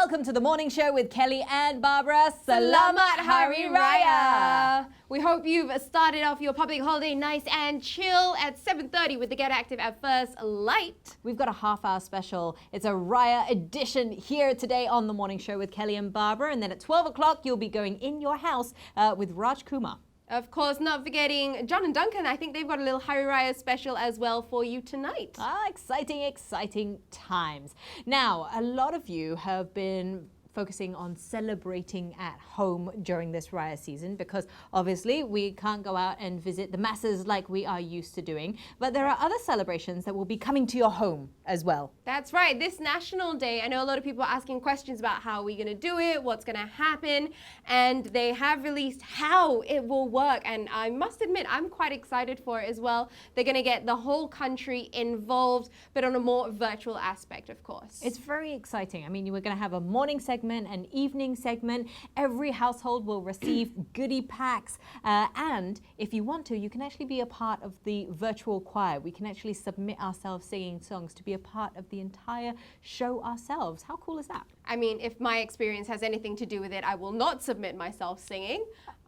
welcome to the morning show with Kelly and Barbara. Selamat Hari Raya. We hope you've started off your public holiday nice and chill at 7:30 with the Get Active at First Light. We've got a half-hour special. It's a Raya edition here today on the morning show with Kelly and Barbara. And then at 12 o'clock, you'll be going in your house with Raj Kumar. Of course, not forgetting John and Duncan. I think they've got a little Hari Raya special as well for you tonight. Exciting, exciting times. Now, a lot of you have been focusing on celebrating at home during this Raya season because obviously we can't go out and visit the masses like we are used to doing. But there are other celebrations that will be coming to your home as well. That's right. This National Day, I know a lot of people are asking questions about how we're going to do it, what's going to happen, and they have released how it will work. And I must admit, I'm quite excited for it as well. They're going to get the whole country involved, but on a more virtual aspect, of course. It's very exciting. I mean, we're going to have a morning segment, an evening segment. Every household will receive goodie packs. And if you want to, you can actually be a part of the virtual choir. We can actually submit ourselves singing songs to be a part of the entire show ourselves. How cool is that? I mean, if my experience has anything to do with it, I will not submit myself singing.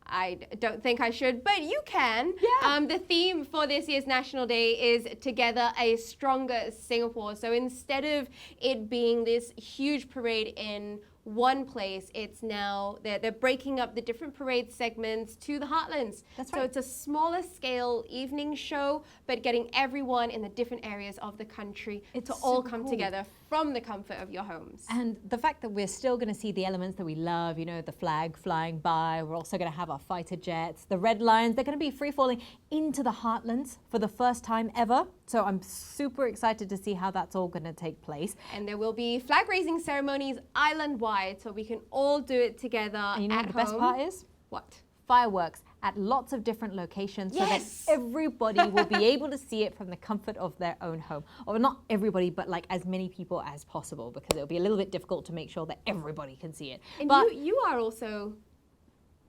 I don't think I should, but you can. Yeah. The theme for this year's National Day is Together a Stronger Singapore. So instead of it being this huge parade in one place, it's now they're breaking up the different parade segments to the heartlands. That's so right. it's a smaller scale evening show, but getting everyone in the different areas of the country to all come together from the comfort of your homes. And the fact that we're still going to see the elements that we love, you know, the flag flying by, we're also going to have our fighter jets, the red lions, they're going to be free falling into the heartlands for the first time ever. So I'm super excited to see how that's all going to take place. And there will be flag raising ceremonies island-wide, so we can all do it together And you know at what the best part is? What? Fireworks at lots of different locations so that everybody will be able to see it from the comfort of their own home. Or not everybody, but like as many people as possible, because it'll be a little bit difficult to make sure that everybody can see it. And but you are also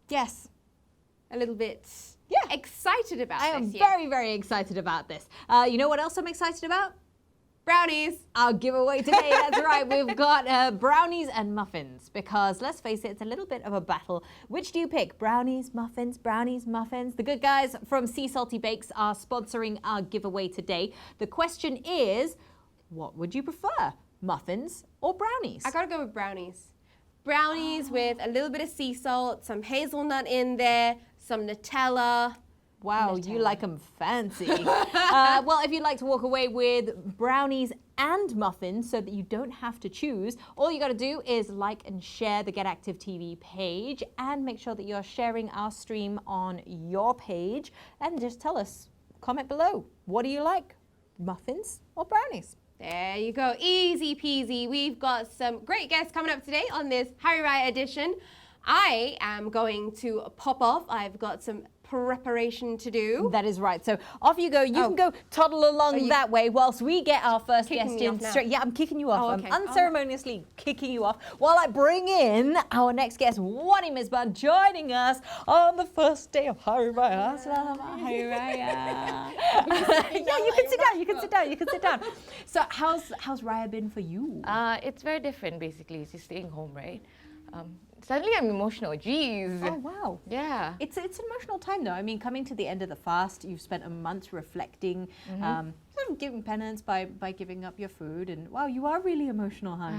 yes, a little bit Yeah. excited about I am this year. very, very excited about this. You know what else I'm excited about? Brownies. Our giveaway today, that's right. We've got brownies and muffins because let's face it, it's a little bit of a battle. Which do you pick? Brownies, muffins, brownies, muffins? The good guys from SeaSaltyBakes are sponsoring our giveaway today. The question is, what would you prefer? Muffins or brownies? I gotta go with brownies. Brownies with a little bit of sea salt, some hazelnut in there, some Nutella. Wow, you like them fancy. Well, if you'd like to walk away with brownies and muffins so that you don't have to choose, all you got to do is like and share the Get Active TV page and make sure that you're sharing our stream on your page and just tell us, comment below, what do you like, muffins or brownies? There you go, easy peasy. We've got some great guests coming up today on this Hari Raya edition. I am going to pop off. I've got some preparation to do. That is right. So off you go. You can go toddle along that way whilst we get our first guest in straight. Yeah, I'm kicking you off. Okay. I'm unceremoniously kicking you off while I bring in our next guest, Wany Misban, joining us on the first day of Hari Raya. Selamat Hari Raya. Yeah, you can sit down. You can sit down. You can sit down. So how's Raya been for you? It's very different, basically. It's just staying home, right? Suddenly I'm emotional. Jeez. Oh, wow. Yeah. It's an emotional time, though. I mean, coming to the end of the fast, you've spent a month reflecting, sort of giving penance by giving up your food. And wow, you are really emotional, hon.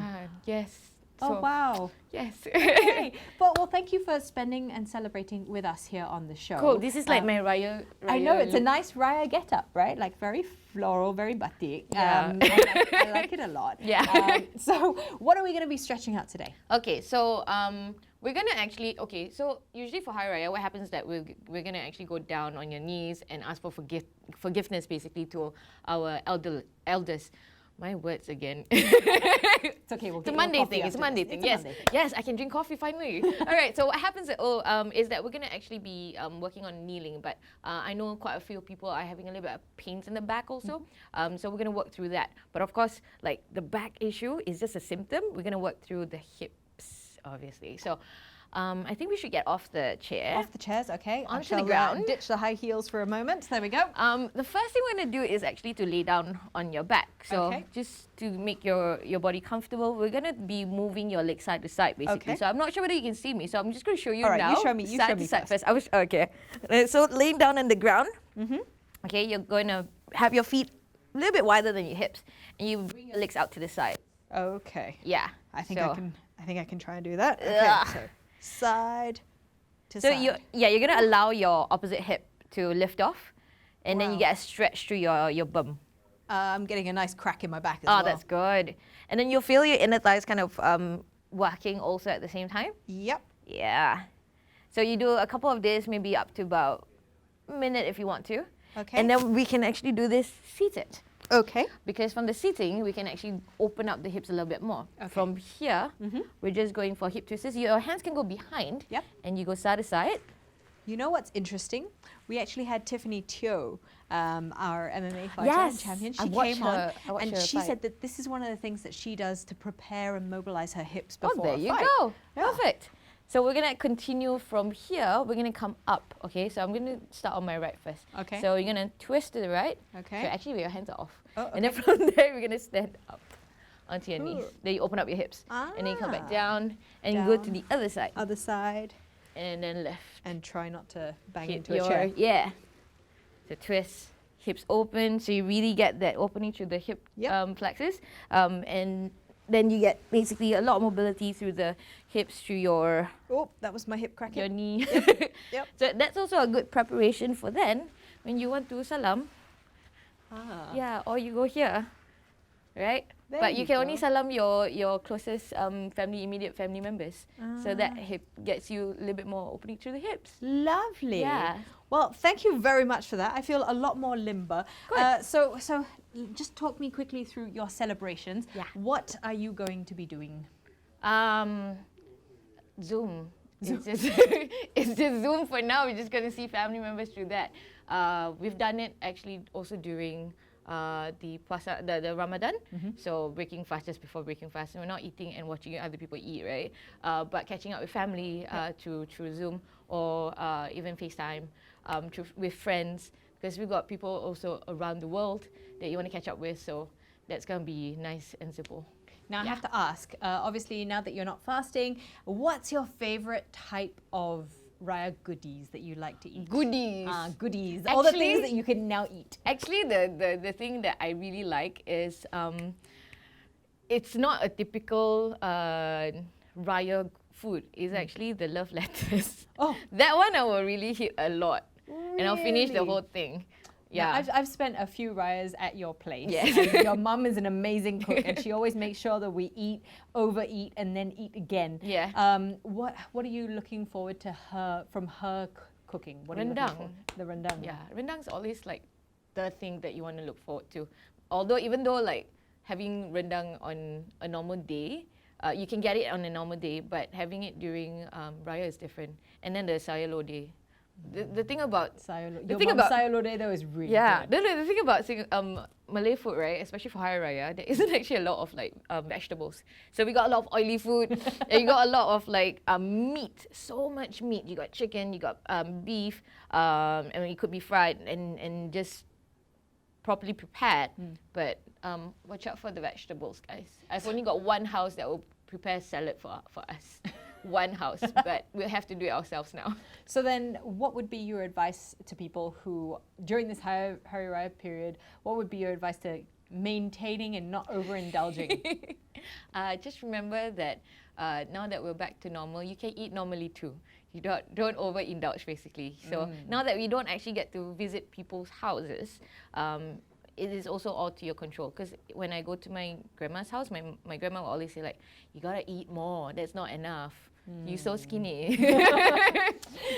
Yes. Oh, wow. Yes. Okay. Well, thank you for spending and celebrating with us here on the show. Cool. This is like my Raya I know, it's a look. nice Raya get-up, right? Like very floral, very batik. Yeah. I like it a lot. Yeah. So what are we going to be stretching out today? Okay, so we're gonna actually, so usually for Hari Raya, what happens is that we're gonna actually go down on your knees and ask for forgiveness basically to our elders. My words again. It's okay, we'll It's a get Monday you thing. It's a Monday thing. Yes, Monday thing. yes, I can drink coffee finally. All right. So what happens is that we're gonna actually be working on kneeling, but I know quite a few people are having a little bit of pains in the back also. So we're gonna work through that. But of course, like the back issue is just a symptom. We're gonna work through the hips, obviously. So I think we should get off the chair. Off the chairs, okay. I Onto the shall, ground. ditch the high heels for a moment. There we go. The first thing we're going to do is actually to lay down on your back. So Okay. just to make your body comfortable, we're going to be moving your legs side to side basically. Okay. So I'm not sure whether you can see me. So I'm just going to show you All right, now. you show me side to side first. first. Okay. So laying down on the ground. Okay, you're going to have your feet a little bit wider than your hips. And you bring your legs out to the side. Okay. Yeah. I think so, I think I can try and do that. Okay. Ugh. So side to So side. you're going to allow your opposite hip to lift off. And then you Wow. get a stretch through your bum. I'm getting a nice crack in my back as Oh, well. that's good. And then you'll feel your inner thighs kind of working also at the same time. Yep. Yeah. So you do a couple of days, maybe up to about a minute if you want to. Okay. And then we can actually do this seated. Okay. Because from the seating, we can actually open up the hips a little bit more. Okay. From here, we're just going for hip twisters. Your hands can go behind. Yep. And you go side to side. You know what's interesting? We actually had Tiffany Teo, our MMA fighter and Yes, champion. I She watched came on her- I watched and her she fight. said that this is one of the things that she does to prepare and mobilize her hips Oh, before there a you fight. go. Yeah. Perfect. So we're gonna continue from here. We're gonna come up. Okay. So I'm gonna start on my right first. Okay. So you're gonna twist to the right. Okay. So actually, your hands are off. Oh, And then from there, we're gonna stand up onto your knees. Ooh. Then you open up your hips. And then you come back Ah. down and you go to Down. the other side. Other side. And then left. And try not to bang Hit into a chair. Yeah. So twist, hips open. So you really get that opening through the hip Yep. flexors. And then you get basically a lot of mobility through the hips, through your Oh, that was my hip cracking. your knee. Yep. So that's also a good preparation for then when you want to salam. Ah. Yeah, or you go here, right? There But you you can only go. salam your closest immediate family members. So that Ah. hip gets you a little bit more opening through the hips. Lovely. Yeah. Well, thank you very much for that. I feel a lot more limber. Good. So just talk me quickly through your celebrations. Yeah. What are you going to be doing? Zoom. It's just, it's just Zoom for now. We're just going to see family members through that. We've done it actually also during the puasa, the Ramadan. So breaking fast just before breaking fast. And we're not eating and watching other people eat, right? But catching up with family through Zoom or even FaceTime with friends. Because we've got people also around the world that you want to catch up with. So that's going to be nice and simple. Now I Yeah. have to ask, obviously now that you're not fasting, what's your favorite type of Raya goodies that you like to eat? Goodies. Goodies. All the things Actually- that you can now eat. Actually, the thing that I really like is it's not a typical Raya food. It's actually the love lettuce. Oh. That one I will really hit a lot. And I'll finish the Really? whole thing. Yeah, Yeah. I've spent a few Rayas at your place. Yes. And your mum is an amazing cook, and she always makes sure that we eat, overeat, and then eat again. Yeah. What are you looking forward to from her cooking? What are you looking Rendang. for? The rendang. Yeah, rendang's always like the thing that you want to look forward to. Although even though like having rendang on a normal day, you can get it on a normal day, but having it during Raya is different. And then the sayur lodeh. The thing about Your thing mum's about- sayur lodeh though is really yeah, good. the thing about Malay food, right, especially for Hari Raya, there isn't actually a lot of like vegetables. So we got a lot of oily food, and you got a lot of like meat, so much meat. You got chicken, you got beef, and it could be fried and just properly prepared. But watch out for the vegetables, guys. I've only got one house that will prepare salad for us. One house, but we'll have to do it ourselves now. So then, what would be your advice to people who, during this Hari Raya period, what would be your advice to maintaining and not overindulging? Just remember that now that we're back to normal, you can eat normally too. You don't overindulge basically. So now that we don't actually get to visit people's houses, it is also all to your control. Because when I go to my grandma's house, my grandma will always say like, you gotta eat more. That's not enough. You're so skinny.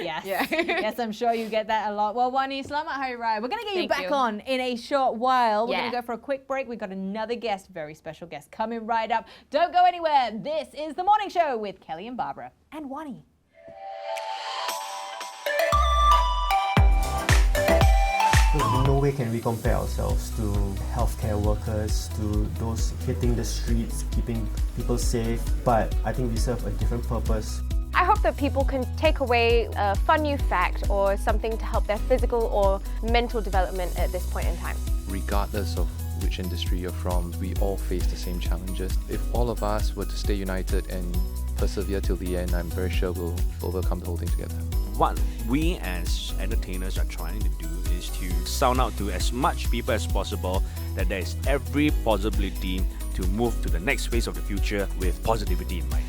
Yes. Yeah. Yes, I'm sure you get that a lot. Well, Wany, Selamat Hari Raya. We're going to get you Thank back you. on in a short while. We're Yeah. going to go for a quick break. We've got another guest, very special guest, coming right up. Don't go anywhere. This is The Morning Show with Kelly and Barbara and Wany. In no way can we compare ourselves to healthcare workers, to those hitting the streets, keeping people safe, but I think we serve a different purpose. I hope that people can take away a fun new fact or something to help their physical or mental development at this point in time. Regardless of which industry you're from, we all face the same challenges. If all of us were to stay united and persevere till the end, I'm very sure we'll overcome the whole thing together. What we as entertainers are trying to do is to sound out to as much people as possible that there is every possibility to move to the next phase of the future with positivity in mind.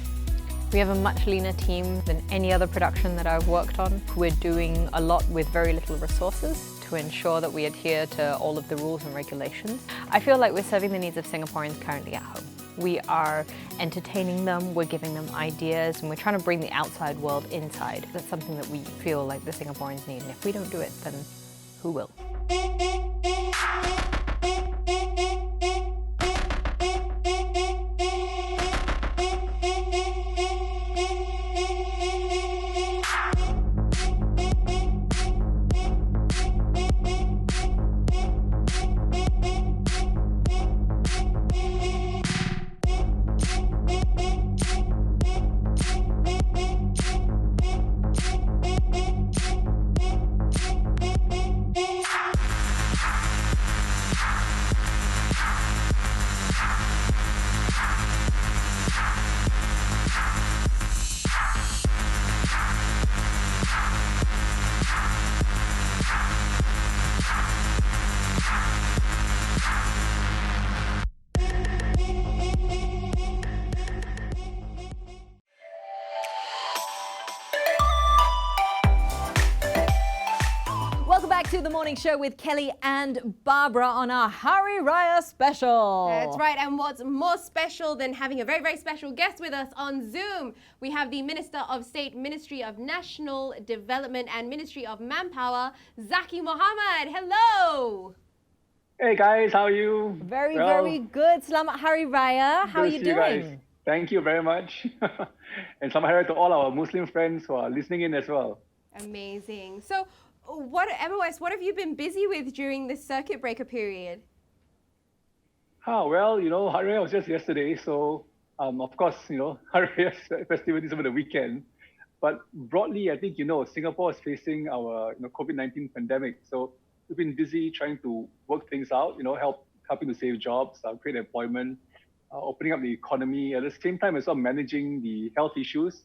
We have a much leaner team than any other production that I've worked on. We're doing a lot with very little resources to ensure that we adhere to all of the rules and regulations. I feel like we're serving the needs of Singaporeans currently at home. We are entertaining them, we're giving them ideas, and we're trying to bring the outside world inside. That's something that we feel like the Singaporeans need, and if we don't do it, then who will? Back to the morning show with Kelly and Barbara on our Hari Raya special. That's right, and what's more special than having a very, very special guest with us on Zoom? We have the Minister of State, Ministry of National Development and Ministry of Manpower, Zaqy Mohamad. Hello! Hey guys, how are you? Very, very good. Selamat Hari Raya. How are you doing? Guys. Thank you very much. And Selamat Hari to all our Muslim friends who are listening in as well. Amazing. So, MOS, what have you been busy with during this circuit breaker period? Well, Hari Raya was just yesterday, so of course, Hari Raya festivities over the weekend. But broadly, I think Singapore is facing our COVID-19 pandemic, so we've been busy trying to work things out, helping to save jobs, create employment, opening up the economy, at the same time as well managing the health issues,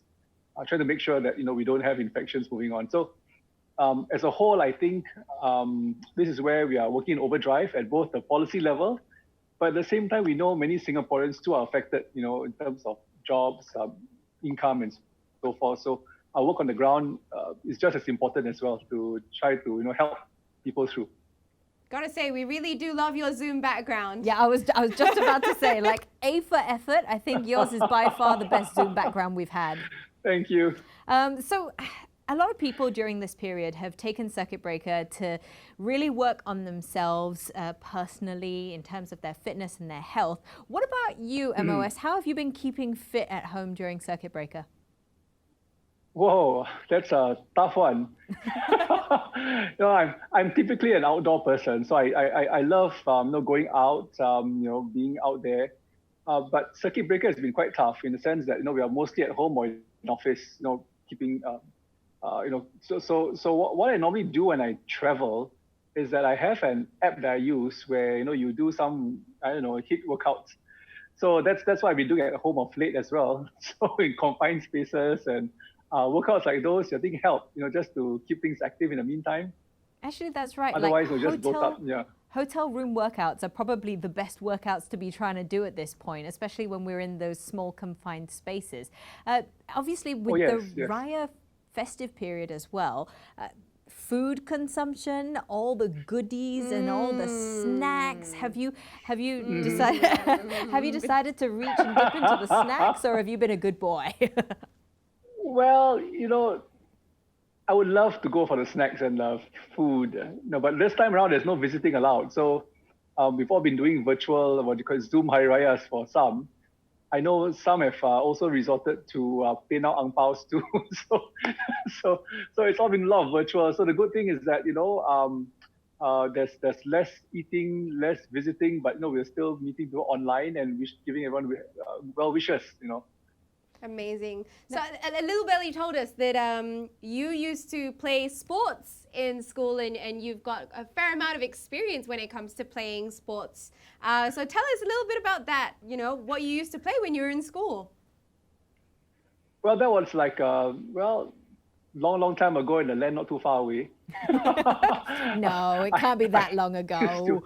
trying to make sure that we don't have infections moving on. So. As a whole, I think this is where we are working in overdrive at both the policy level, but at the same time, we know many Singaporeans too are affected, in terms of jobs, income, and so forth. So our work on the ground is just as important as well to try to help people through. Gotta say, we really do love your Zoom background. Yeah, I was just about to say, like, A for effort. I think yours is by far the best Zoom background we've had. Thank you. So. A lot of people during this period have taken circuit breaker to really work on themselves personally in terms of their fitness and their health. What about you, MOS? How have you been keeping fit at home during circuit breaker? Whoa, that's a tough one. I'm typically an outdoor person, so I love going out, being out there. But circuit breaker has been quite tough in the sense that we are mostly at home or in office, keeping. So what I normally do when I travel is that I have an app that I use where you do some HIIT workouts. So that's what I've been doing at home of late as well. So in confined spaces and workouts like those, I think help just to keep things active in the meantime. Actually, that's right. Otherwise, we'll just book up. Yeah. Hotel room workouts are probably the best workouts to be trying to do at this point, especially when we're in those small confined spaces. Obviously, with the Raya festive period as well, food consumption, all the goodies and all the snacks. Have you decided have you decided to reach and dip into the snacks, or have you been a good boy? Well, I would love to go for the snacks and food, but this time around there's no visiting allowed. So we've all been doing virtual, Zoom Hari Rayas for some. I know some have also resorted to pay now ang paos too. so it's all been a lot of virtual. So the good thing is that there's less eating, less visiting, but we're still meeting people online and giving everyone well wishes. Amazing. So a little belly told us that you used to play sports in school and you've got a fair amount of experience when it comes to playing sports. So tell us a little bit about that, you know, what you used to play when you were in school. Well, that was like, long time ago in a land not too far away. No, it can't be that long ago.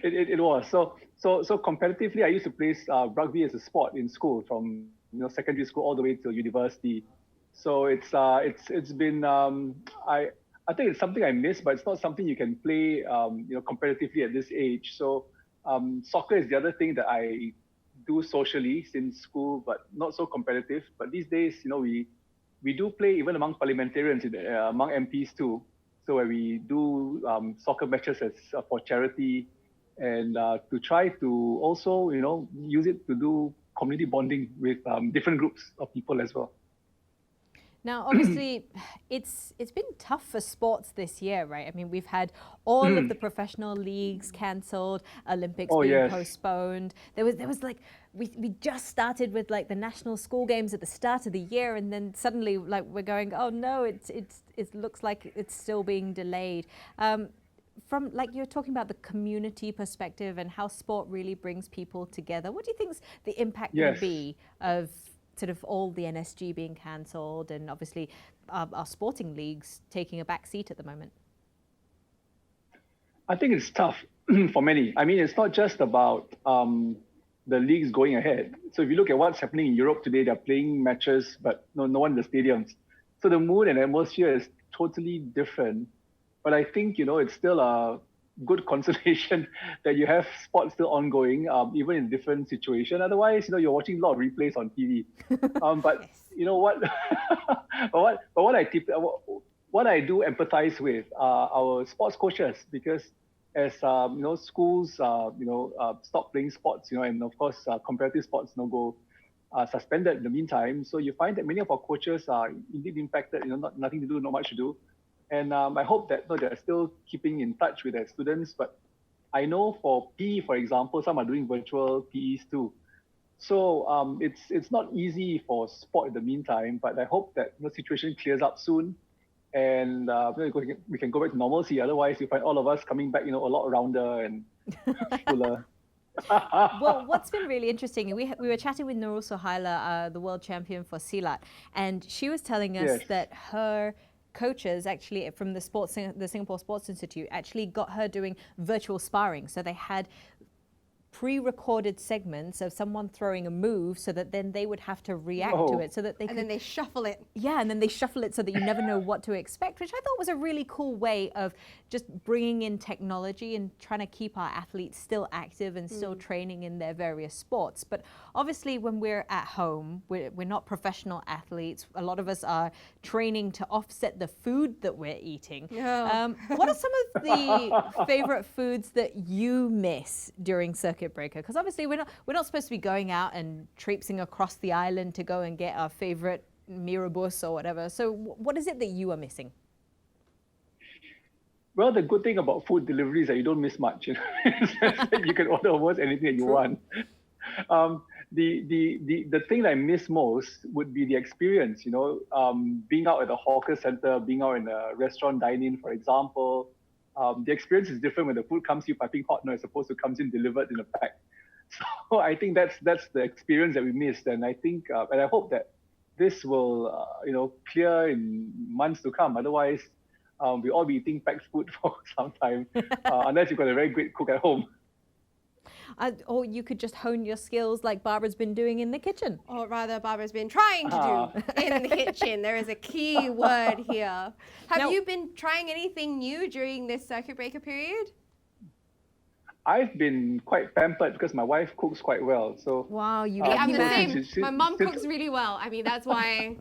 It was. So competitively, I used to play rugby as a sport in school from secondary school all the way to university. So it's been I think it's something I miss, but it's not something you can play competitively at this age. So soccer is the other thing that I do socially since school, but not so competitive. But these days, we do play even among parliamentarians, among MPs too. So where we do soccer matches for charity, and to try to also use it to do community bonding with different groups of people as well. Now, obviously, it's been tough for sports this year, right? I mean, we've had all of the professional leagues cancelled, Olympics being postponed. There was like we just started with like the national school games at the start of the year, and then suddenly like we're going, oh no, it looks like it's still being delayed. From like you're talking about the community perspective and how sport really brings people together. What do you think's the impact going to be of sort of all the NSG being cancelled and obviously our sporting leagues taking a back seat at the moment? I think it's tough for many. I mean, it's not just about the leagues going ahead. So if you look at what's happening in Europe today, they're playing matches, but no one in the stadiums. So the mood and atmosphere is totally different. But I think, it's still a good consolation that you have sports still ongoing, even in different situations. Otherwise, you're watching a lot of replays on TV. But you know what? what I do empathize with our sports coaches, because as schools stop playing sports, and of course competitive sports go suspended in the meantime. So you find that many of our coaches are indeed impacted. Nothing to do, not much to do. And I hope that they're still keeping in touch with their students. But I know for PE, for example, some are doing virtual PEs too. So it's not easy for sport in the meantime. But I hope that the situation clears up soon, and we can go back to normalcy. Otherwise, you find all of us coming back, a lot rounder and fuller. Well, what's been really interesting, we were chatting with Nurul Sohaila, the world champion for Silat, and she was telling us that her coaches actually from the Singapore Sports Institute actually got her doing virtual sparring. So they had pre-recorded segments of someone throwing a move so that then they would have to react to it so that they then they shuffle it. Yeah, and then they shuffle it so that you never know what to expect, which I thought was a really cool way of just bringing in technology and trying to keep our athletes still active and still training in their various sports. But obviously when we're at home, we're not professional athletes. A lot of us are training to offset the food that we're eating. What are some of the favorite foods that you miss during circuit breaker? Because obviously we're not supposed to be going out and traipsing across the island to go and get our favorite mirabus or whatever. So what is it that you are missing? Well, the good thing about food delivery is that you don't miss much. You can order almost anything that you want. The thing that I miss most would be the experience, being out at a hawker center, being out in a restaurant dine-in, for example. The experience is different when the food comes to you piping hot, as opposed to comes in delivered in a pack. So I think that's the experience that we missed, and I think and I hope that this will clear in months to come. Otherwise, we'll all be eating packed food for some time, unless you've got a very great cook at home. Or you could just hone your skills like Barbara's been doing in the kitchen. Or rather, Barbara's been trying to do in the kitchen. There is a key word here. Have you been trying anything new during this circuit breaker period? I've been quite pampered because my wife cooks quite well. So wow, I'm the same. My mom cooks really well. I mean, that's why,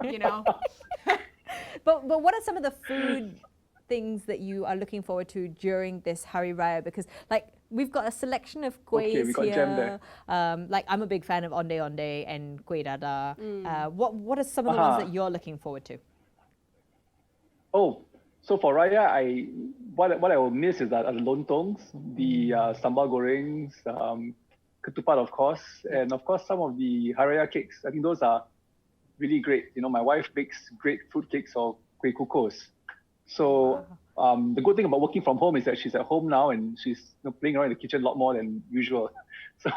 But what are some of the food things that you are looking forward to during this Hari Raya? Because like we've got a selection of kuehs here. Like I'm a big fan of onde onde and kueh dadar. What are some of the ones that you're looking forward to? So for Raya, what I will miss is the lontongs, the sambal gorengs, ketupat, of course, and of course some of the Hari Raya cakes. I think those are really great. My wife bakes great fruit cakes or kueh kukos. So the good thing about working from home is that she's at home now and she's playing around in the kitchen a lot more than usual. So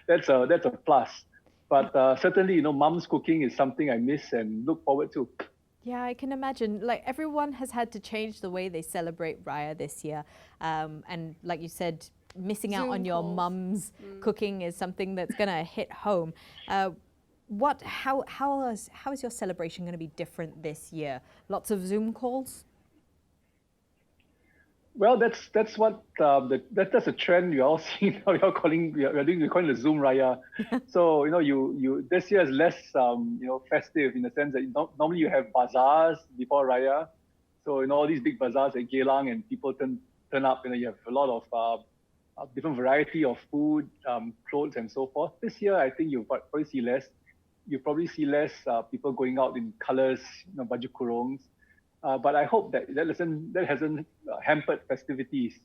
that's a plus. But certainly, mom's cooking is something I miss and look forward to. Yeah, I can imagine. Like, everyone has had to change the way they celebrate Raya this year. And like you said, missing out Zoom on your calls. mum's cooking is something that's going to hit home. How is your celebration going to be different this year? Lots of Zoom calls? Well, that's what that's a trend you're all seeing now. We're calling the Zoom Raya. So you this year is less festive in the sense that normally you have bazaars before Raya. So all these big bazaars at Geylang and people turn up. You have a lot of different variety of food, clothes, and so forth. This year, I think you'll probably see less. You probably see less people going out in colors, baju kurungs. But I hope that hasn't hampered festivities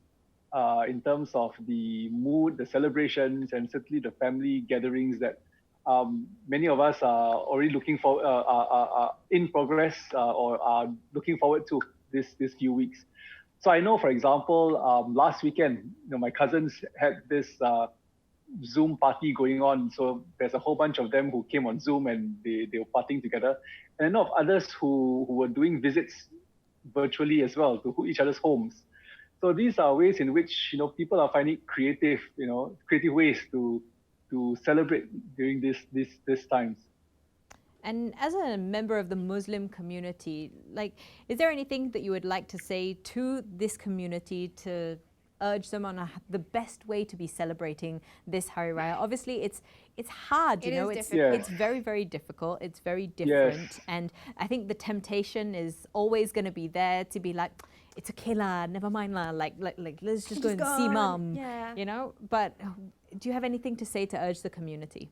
in terms of the mood, the celebrations, and certainly the family gatherings that many of us are already looking for, are in progress or are looking forward to this few weeks. So I know, for example, last weekend, my cousins had this Zoom party going on. So there's a whole bunch of them who came on Zoom and they were partying together. And I know of others who were doing visits virtually as well to each other's homes. So these are ways in which people are finding creative ways to celebrate during this times. And as a member of the Muslim community, is there anything that you would like to say to this community to urge them on the best way to be celebrating this Hari Raya? Obviously, it's hard, it's very, very difficult. It's very different. Yes. And I think the temptation is always going to be there to be like, it's okay lah, never mind lah, like let's just go and see mum, But do you have anything to say to urge the community?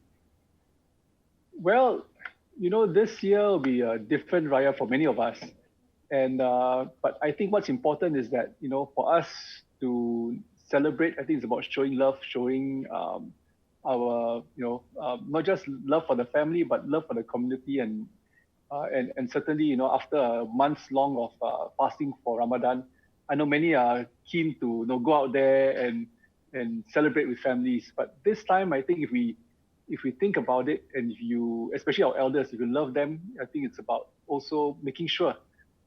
Well, this year will be a different Raya for many of us. And but I think what's important is that, for us to celebrate, I think it's about showing love, showing our, not just love for the family, but love for the community. And certainly, after a months long of fasting for Ramadan, I know many are keen to go out there and celebrate with families. But this time, I think if we think about it, and if you, especially our elders, if you love them, I think it's about also making sure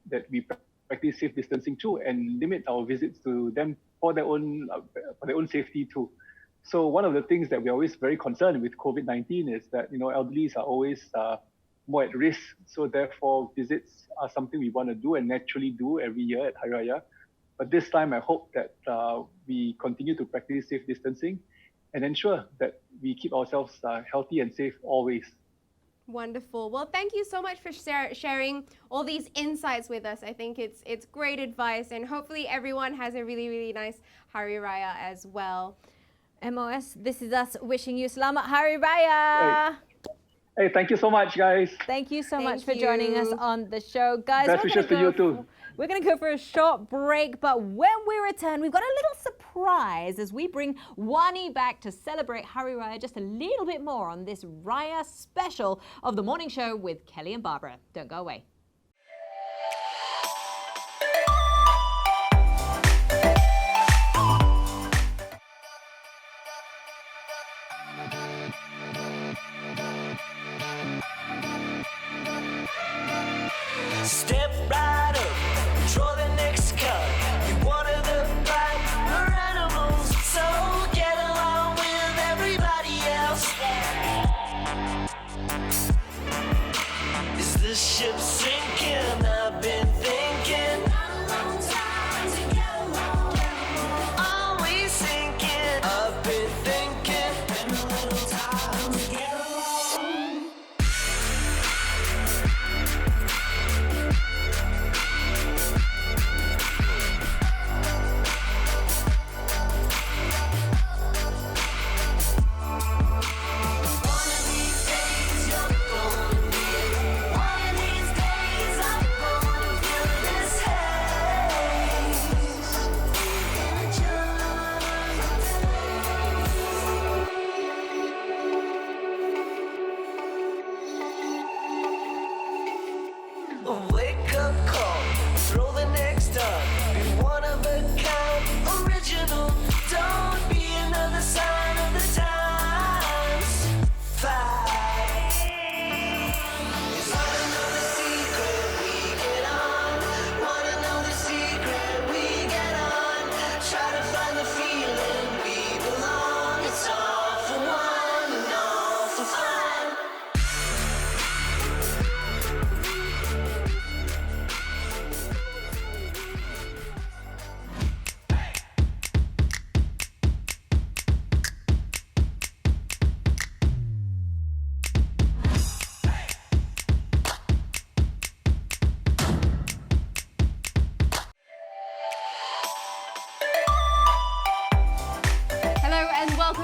that we practice safe distancing too, and limit our visits to them for their own safety too. So one of the things that we're always very concerned with COVID-19 is that elderlies are always more at risk. So therefore, visits are something we want to do and naturally do every year at Hari Raya. But this time, I hope that we continue to practice safe distancing and ensure that we keep ourselves healthy and safe always. Wonderful. Well, thank you so much for sharing all these insights with us. I think it's great advice, and hopefully everyone has a really, really nice Hari Raya as well. MOS, this is us wishing you Selamat Hari Raya. Hey, thank you so much, guys. Thank you so much for joining us on the show. Guys, Best wishes to you too. We're going to go for a short break, but when we return, we've got a little surprise as we bring Wany back to celebrate Hari Raya just a little bit more on this Raya special of The Morning Show with Kelly and Barbara. Don't go away. Step right up, draw the next card. You're one of the brighter animals, so get along with everybody else. Is this ship sinking? I've been thinking. Not a long time to get along. Always sinking. I've been thinking. Been a little time to get along.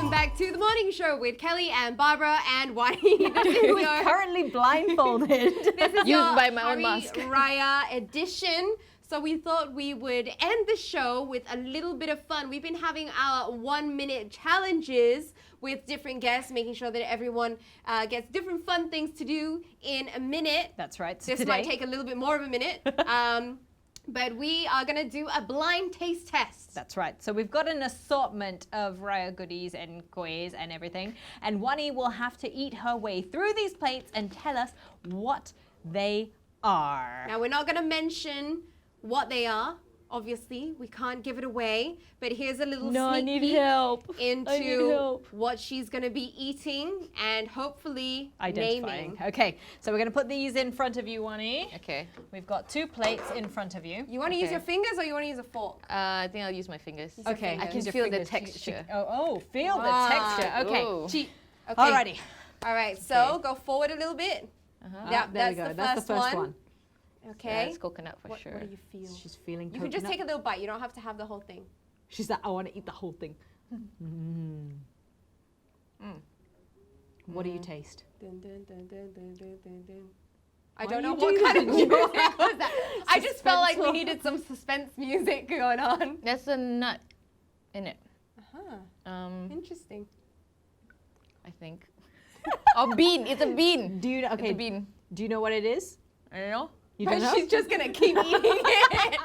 welcome back to the morning show with Kelly and Barbara and Wany. This is Who is your, currently blindfolded. this is Used your by my own Hari mask. Raya edition. So we thought we would end the show with a little bit of fun. We've been having our 1-minute challenges with different guests, making sure that everyone gets different fun things to do in a minute. That's right. So This today, might take a little bit more of a minute. But we are going to do a blind taste test. That's right. So we've got an assortment of Raya goodies and kois and everything. And Wani will have to eat her way through these plates and tell us what they are. Now, we're not going to mention what they are. Obviously, we can't give it away. But here's a little sneak peek help. into what she's going to be eating and hopefully Identifying. naming. Okay, so we're going to put these in front of you, Wani. Okay. We've got 2 plates in front of you. You want to use Okay. your fingers or you want to use a fork? I think I'll use my fingers. Okay, I can use your feel the fingers. texture. Feel Wow. the texture. Okay. Ooh. Cheat. Okay. Alrighty. All right, so go forward a little bit. Yeah, There we that's go. the That's the first one. Okay. Yeah, it's coconut for what, sure. what do you feel? She's feeling You can just coconut. take a little bite. You don't have to have the whole thing. She's like, I want to eat the whole thing. What do you taste? Dun, dun, dun, dun, dun, dun, dun, dun. I Why don't do know you what do kind of that? music was that. I just felt like we Suspenseful. needed some suspense music going on. There's a nut in it. Uh-huh. Interesting. I think. Or bean. It's a bean. Do you It's okay? a bean. Do you know what it is? I don't know. You don't know? She's just gonna keep eating it.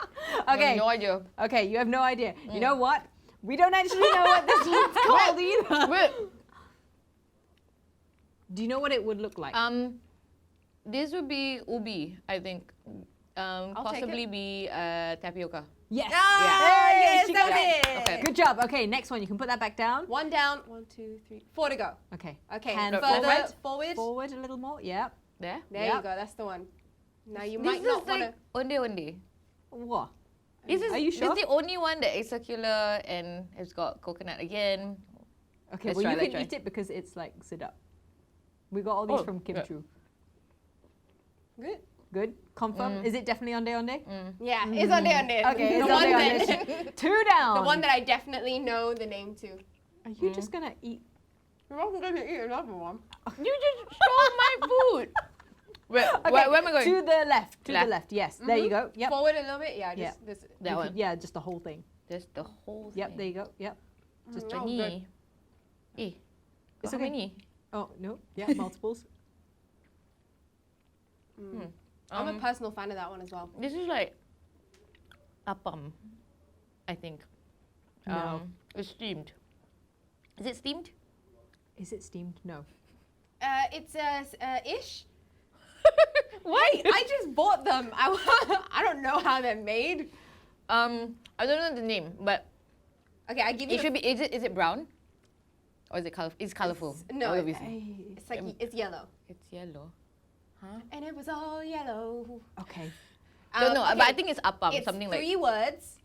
I Okay. have no idea. Okay, you have no idea. You know what? We don't actually know what this one's called either. Wait. Do you know what it would look like? This would be ubi, I think. take Possibly be tapioca. Yes. Ah, yes, she that's got it. Okay. Good job. Okay, next one. You can put that back down. One down. 1, 2, 3, 4 to go. Okay. Okay. Hand Further forward. forward. Forward a little more. Yeah. There. There Yep. you go. That's the one. Now you This might is not want like to. onde onde. What? This is, Are you sure? This is the only one that is circular and it's got coconut again. Okay. Let's well, try, you let's can try. eat it because it's like sit up. We got all these Oh, from Kim yeah. Chu. Good. Good. Confirm. Is it definitely onde onde? Yeah, it's on there. Okay. The It's one onde that, onde. 2 down. the one that I definitely know the name to. Are you just gonna eat? You're also gonna eat another one. You just stole my food. Where am I going? To the left. To Left. the left. Yes. There you go. Yep. Forward a little bit. Yeah, Yeah. just this. That You one. could- yeah, just the whole thing. There's the whole Yep. thing. There you go. Yep. Just Oh, Ni. good. Eh. It's How okay. many? Oh no. Yeah. Multiples. I'm a personal fan of that one as well. This is like appam, I think. No. It's steamed. Is it steamed? Is it steamed? No. It's ish. Why? I just bought them. I don't know how they're made. I don't know the name, but Okay, I give you. it should be. Is it brown? Or is it colorful? It's colorful. No, obviously. it's like it's yellow. It's yellow. And it was all yellow. Okay. Don't know, but I okay, think it's appam, it's something three like words.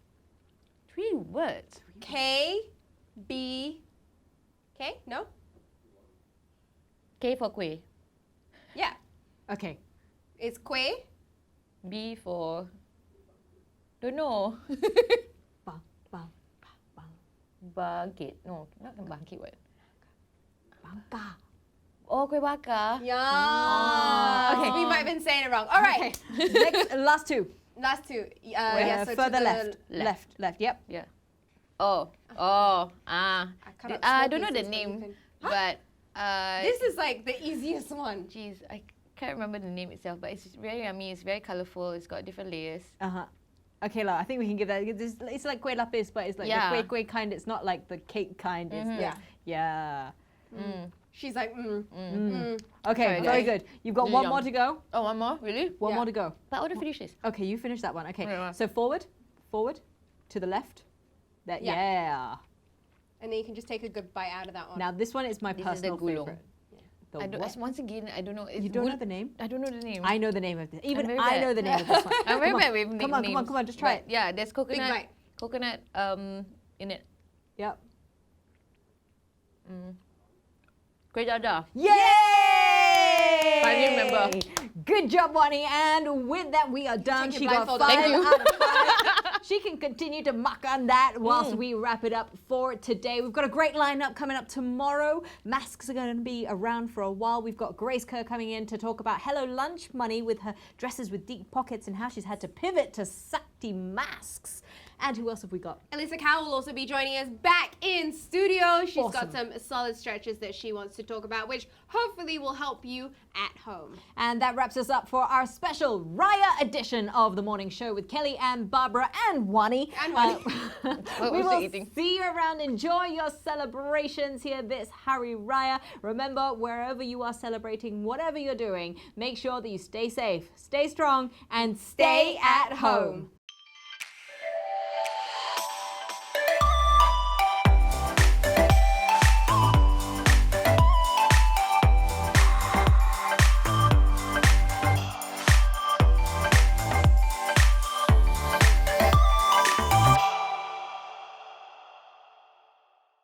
3 words. K, B. K? No. K for kueh, Yeah. Okay. It's kue. B for don't know. Bang, bang, bang, Bangkit. No, not bangkit. What? bangka. Oh, kueh bakar. Yeah. Okay. We might have been saying it wrong. All right. Okay. Next, last 2. Last two. Yeah. So to further the left. Left. Yep. Yeah. Oh. I cut out I small don't know the pieces so you name, can- but This is like the easiest one. geez, I can't remember the name itself, but it's very yummy. It's very colorful. It's got different layers. Uh huh. Okay, I think we can give that. It's like kueh lapis, but it's like Yeah. the kueh kind. It's not like the cake kind. It's Yeah. yeah. She's like, Okay, Sorry, very guys. good. You've got Really one yum. more to go. Oh, one more? Really? One Yeah. more to go. But I want to finish this. Okay, you finish that one. Okay, Yeah. so forward, to the left. That Yeah. yeah. and then you can just take a good bite out of that one. Now this one is my This is the personal gulung. favorite. The I don't, what? once again, I don't know. It's You don't know gul- the name? I don't know the name. I know the name of this. Even very I bad. know the name of this one. I'm very Come on. bad with nicknames. Come on, just try But yeah, there's coconut. bite. Coconut in it. Yep. Kueh dadar. Yay! Finally remember. Good job, Wani. And with that, we are done. Take She your got blindfold 5 off. Thank you. out of 5. She can continue to muck on that whilst we wrap it up for today. We've got a great lineup coming up tomorrow. Masks are going to be around for a while. We've got Grace Kerr coming in to talk about Hello Lunch Money with her dresses with deep pockets and how she's had to pivot to Zaqy masks. And who else have we got? Elisa Cow will also be joining us back in studio. She's Awesome. got some solid stretches that she wants to talk about, which hopefully will help you at home. And that wraps us up for our special Raya edition of the morning show with Kelly and Barbara and Wany. And Wany. We was will eating? see you around. Enjoy your celebrations here this Hari Raya. Remember, wherever you are celebrating, whatever you're doing, make sure that you stay safe, stay strong, and stay at home.